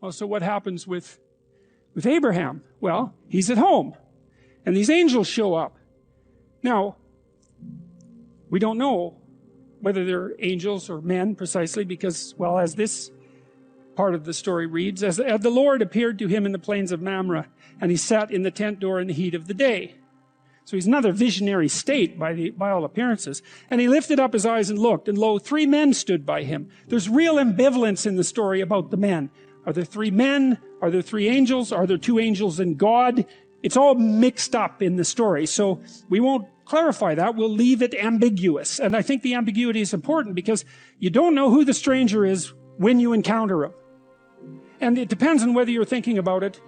Well, so what happens with Abraham? Well, he's at home, and these angels show up. Now, we don't know whether they're angels or men precisely because, well, as this part of the story reads, as the Lord appeared to him in the plains of Mamre, and he sat in the tent door in the heat of the day. So he's another visionary state by all appearances. And he lifted up his eyes and looked, and lo, 3 men stood by him. There's real ambivalence in the story about the men. Are there 3 men? Are there 3 angels? Are there 2 angels and God? It's all mixed up in the story. So we won't clarify that. We'll leave it ambiguous. And I think the ambiguity is important because you don't know who the stranger is when you encounter him. And it depends on whether you're thinking about it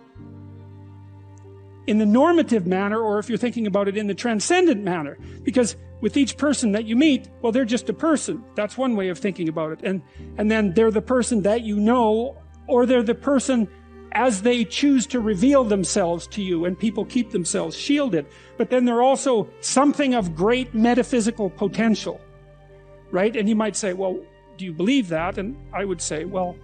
in the normative manner or if you're thinking about it in the transcendent manner. Because with each person that you meet, well, they're just a person. That's one way of thinking about it. And then they're the person that you know, or they're the person as they choose to reveal themselves to you, and people keep themselves shielded. But then they're also something of great metaphysical potential, right? And you might say, well, do you believe that? And I would say, well,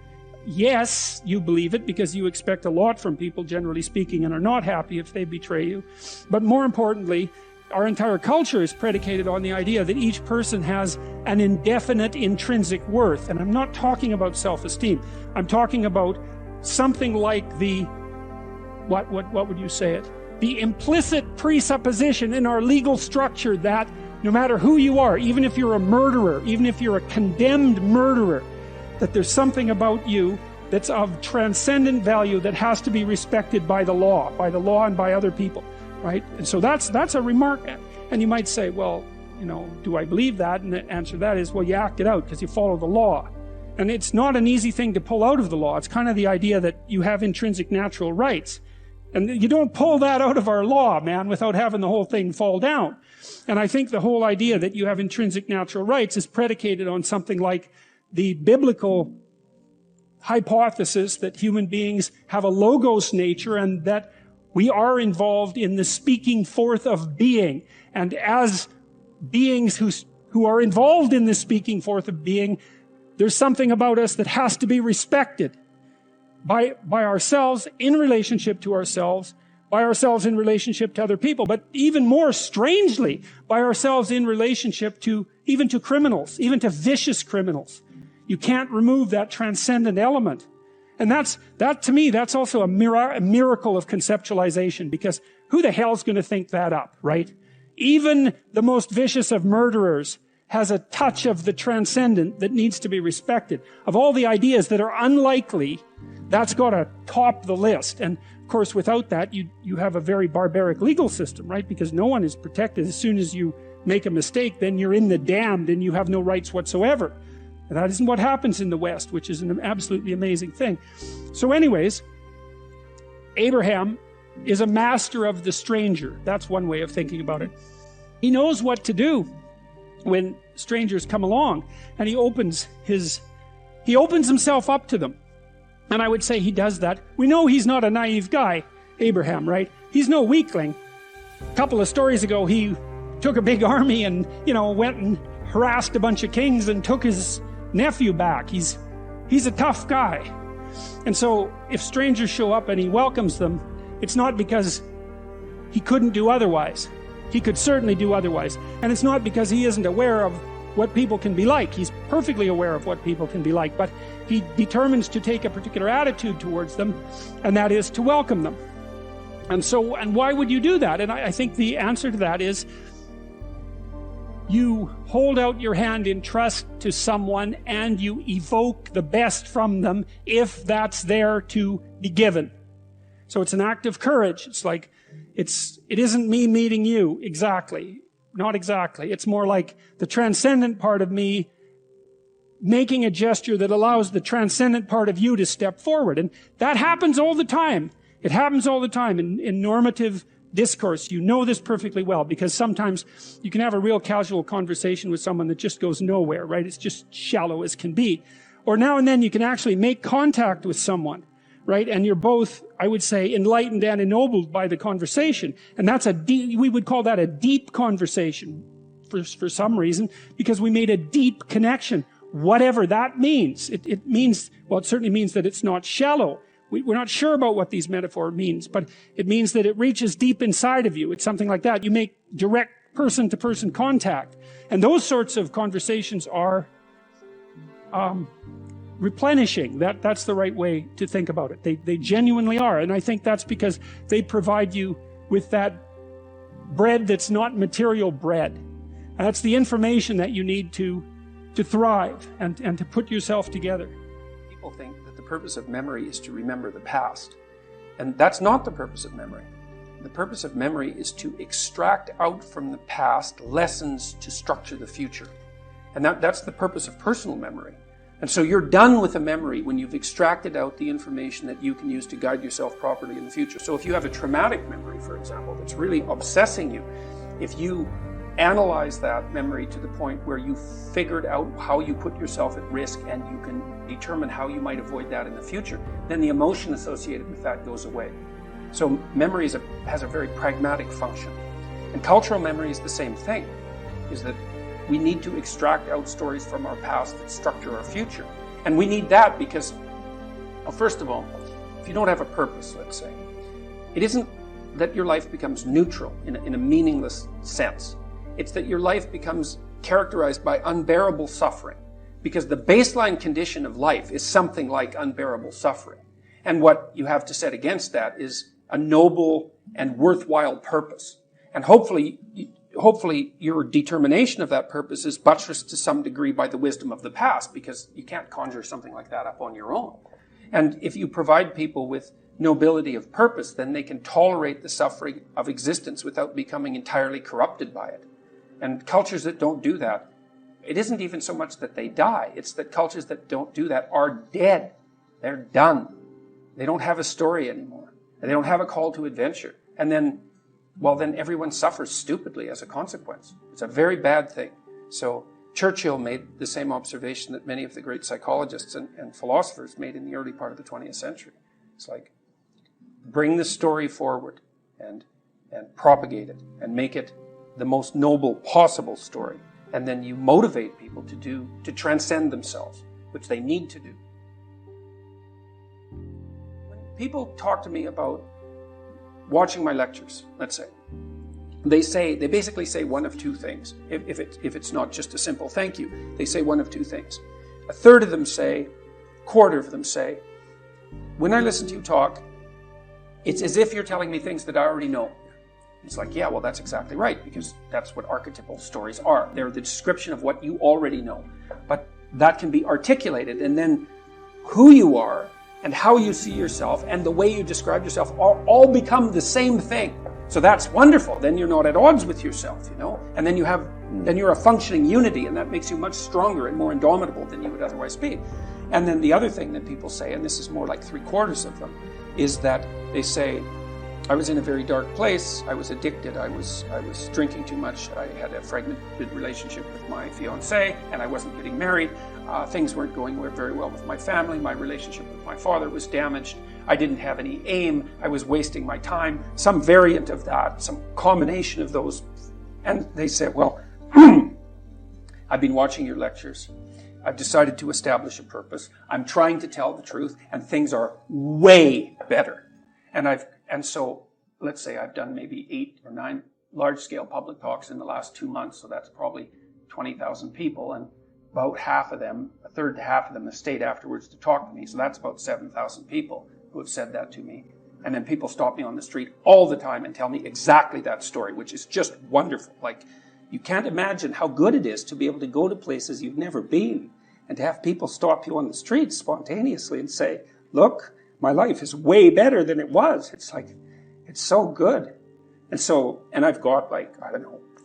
yes, you believe it because you expect a lot from people, generally speaking, and are not happy if they betray you. But more importantly, our entire culture is predicated on the idea that each person has an indefinite intrinsic worth. And I'm not talking about self-esteem. I'm talking about something like what would you say it? The implicit presupposition in our legal structure that no matter who you are, even if you're a murderer, even if you're a condemned murderer, that there's something about you that's of transcendent value that has to be respected by the law and by other people, right? And so that's a remark. And you might say, well, do I believe that? And the answer to that is, well, you act it out because you follow the law. And it's not an easy thing to pull out of the law. It's kind of the idea that you have intrinsic natural rights. And you don't pull that out of our law, man, without having the whole thing fall down. And I think the whole idea that you have intrinsic natural rights is predicated on something like the biblical hypothesis that human beings have a logos nature and that we are involved in the speaking forth of being. And as beings who are involved in the speaking forth of being, there's something about us that has to be respected by ourselves in relationship to ourselves, by ourselves in relationship to other people, but even more strangely, by ourselves in relationship to even to criminals, even to vicious criminals. You can't remove that transcendent element. And that to me, that's also a miracle of conceptualization, because who the hell's going to think that up, right? Even the most vicious of murderers has a touch of the transcendent that needs to be respected. Of all the ideas that are unlikely, that's got to top the list. And of course, without that, you have a very barbaric legal system, right? Because no one is protected. As soon as you make a mistake, then you're in the damned and you have no rights whatsoever. And that isn't what happens in the West, which is an absolutely amazing thing. So anyways, Abraham is a master of the stranger. That's one way of thinking about it. He knows what to do when strangers come along, and he opens himself up to them. And I would say he does that. We know he's not a naive guy, Abraham, right? He's no weakling. A couple of stories ago, he took a big army and, went and harassed a bunch of kings and took his nephew back. He's a tough guy. And so if strangers show up and he welcomes them, it's not because he couldn't do otherwise. He could certainly do otherwise. And it's not because he isn't aware of what people can be like. He's perfectly aware of what people can be like, but he determines to take a particular attitude towards them, and that is to welcome them. And why would you do that? And I think the answer to that is you hold out your hand in trust to someone and you evoke the best from them if that's there to be given. So it's an act of courage. It's like, it isn't me meeting you exactly. Not exactly. It's more like the transcendent part of me making a gesture that allows the transcendent part of you to step forward. And that happens all the time. It happens all the time in normative discourse. You know this perfectly well, because sometimes you can have a real casual conversation with someone that just goes nowhere, right? It's just shallow as can be. Or now and then you can actually make contact with someone, right? And you're both, I would say, enlightened and ennobled by the conversation. And that's we would call that a deep conversation for some reason, because we made a deep connection. Whatever that means. It means, well, it certainly means that it's not shallow. we're not sure about what these metaphor means, but it means that it reaches deep inside of you. It's something like that. You make direct person-to-person contact. And those sorts of conversations are replenishing. That's the right way to think about it. They genuinely are. And I think that's because they provide you with that bread that's not material bread. And that's the information that you need to thrive and to put yourself together. People think that the purpose of memory is to remember the past. And that's not the purpose of memory. The purpose of memory is to extract out from the past lessons to structure the future. And that's the purpose of personal memory. And so you're done with a memory when you've extracted out the information that you can use to guide yourself properly in the future. So if you have a traumatic memory, for example, that's really obsessing you, if you analyze that memory to the point where you figured out how you put yourself at risk and you can determine how you might avoid that in the future, then the emotion associated with that goes away. So memory has a very pragmatic function. And cultural memory is the same thing, is that we need to extract out stories from our past that structure our future. And we need that because, well, first of all, if you don't have a purpose, let's say, it isn't that your life becomes neutral in a meaningless sense. It's that your life becomes characterized by unbearable suffering, because the baseline condition of life is something like unbearable suffering. And what you have to set against that is a noble and worthwhile purpose. And hopefully your determination of that purpose is buttressed to some degree by the wisdom of the past, because you can't conjure something like that up on your own. And if you provide people with nobility of purpose, then they can tolerate the suffering of existence without becoming entirely corrupted by it. And cultures that don't do that, it isn't even so much that they die, it's that cultures that don't do that are dead. They're done. They don't have a story anymore. They don't have a call to adventure. And then everyone suffers stupidly as a consequence. It's a very bad thing. So Churchill made the same observation that many of the great psychologists and philosophers made in the early part of the 20th century. It's like, bring the story forward and propagate it and make it the most noble possible story. And then you motivate people to transcend themselves, which they need to do. When people talk to me about watching my lectures, let's say, they basically say one of two things. If it's not just a simple thank you, they say one of two things. A third of them say, quarter of them say, when I listen to you talk, it's as if you're telling me things that I already know. It's like, yeah, well, that's exactly right, because that's what archetypal stories are. They're the description of what you already know. But that can be articulated, and then who you are and how you see yourself and the way you describe yourself all become the same thing. So that's wonderful. Then you're not at odds with yourself, and then you're a functioning unity, and that makes you much stronger and more indomitable than you would otherwise be. And then the other thing that people say, and this is more like 3/4 of them, is that they say, I was in a very dark place, I was addicted, I was drinking too much, I had a fragmented relationship with my fiancée, and I wasn't getting married, things weren't going very well with my family, my relationship with my father was damaged, I didn't have any aim, I was wasting my time, some variant of that, some combination of those. And they said, well, I've been watching your lectures, I've decided to establish a purpose, I'm trying to tell the truth, and things are way better. And so, let's say I've done maybe 8 or 9 large-scale public talks in the last 2 months, so that's probably 20,000 people, and about half of them, a third to half of them have stayed afterwards to talk to me, so that's about 7,000 people who have said that to me. And then people stop me on the street all the time and tell me exactly that story, which is just wonderful. Like, you can't imagine how good it is to be able to go to places you've never been and to have people stop you on the street spontaneously and say, look, my life is way better than it was. It's like, it's so good. And I've got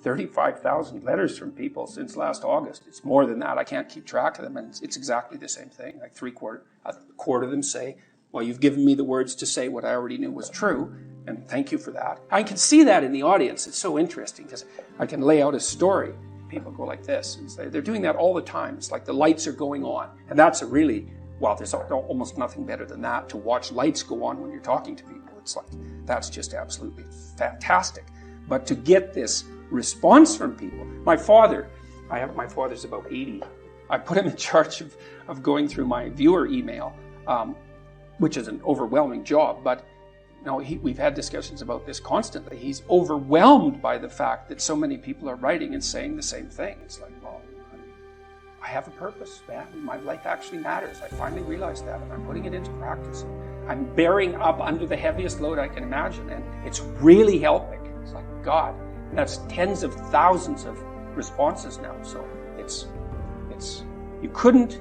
35,000 letters from people since last August. It's more than that. I can't keep track of them. And it's exactly the same thing. Like a quarter of them say, well, you've given me the words to say what I already knew was true. And thank you for that. I can see that in the audience. It's so interesting because I can lay out a story. People go like this and say, they're doing that all the time. It's like the lights are going on. And that's there's almost nothing better than that, to watch lights go on when you're talking to people. It's like, that's just absolutely fantastic. But to get this response from people, my father's about 80. I put him in charge of going through my viewer email. which is an overwhelming job, but we've had discussions about this constantly. He's overwhelmed by the fact that so many people are writing and saying the same thing. It's like, well, I have a purpose, man. My life actually matters. I finally realized that, and I'm putting it into practice. I'm bearing up under the heaviest load I can imagine, and it's really helping. It's like, God. And that's tens of thousands of responses now. So it's you couldn't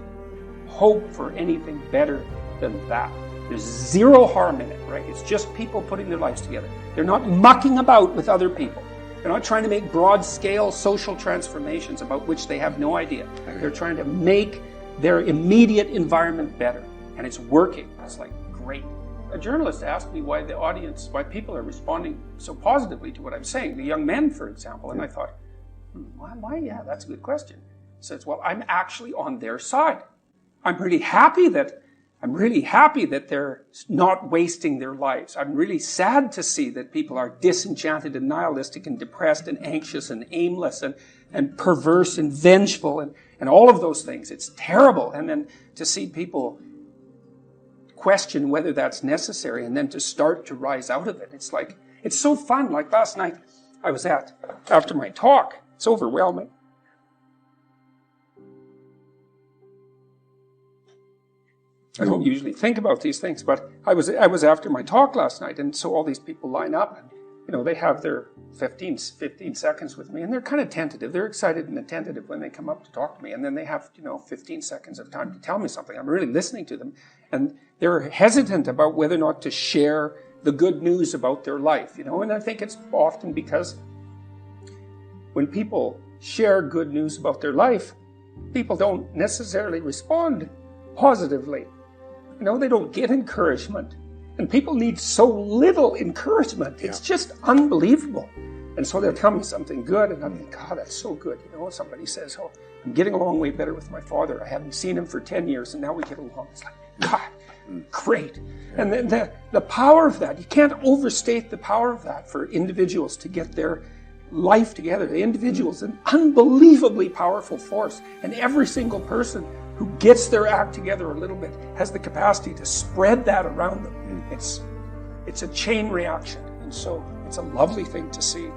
hope for anything better than that. There's zero harm in it, right? It's just people putting their lives together. They're not mucking about with other people. They're not trying to make broad-scale social transformations about which they have no idea. They're trying to make their immediate environment better. And it's working. It's like, great. A journalist asked me why people are responding so positively to what I'm saying. The young men, for example. And I thought, why? Yeah, that's a good question. He says, well, I'm actually on their side. I'm really happy that they're not wasting their lives. I'm really sad to see that people are disenchanted and nihilistic and depressed and anxious and aimless and perverse and vengeful and all of those things. It's terrible. And then to see people question whether that's necessary and then to start to rise out of it. It's like, it's so fun. Like last night I was after my talk, it's overwhelming. I don't usually think about these things, but I was after my talk last night, and so all these people line up, and they have their 15 seconds with me, and they're kind of tentative. They're excited and tentative when they come up to talk to me, and then they have 15 seconds of time to tell me something. I'm really listening to them, and they're hesitant about whether or not to share the good news about their life, and I think it's often because when people share good news about their life, people don't necessarily respond positively. They don't get encouragement. And people need so little encouragement. It's just unbelievable. And so they'll tell me something good, and I'm like, God, that's so good. Somebody says, oh, I'm getting along way better with my father. I haven't seen him for 10 years, and now we get along. It's like, God, great. And then the power of that, you can't overstate the power of that for individuals to get their life together. The individual is an unbelievably powerful force. And every single person who gets their act together a little bit has the capacity to spread that around them. It's a chain reaction, and so it's a lovely thing to see.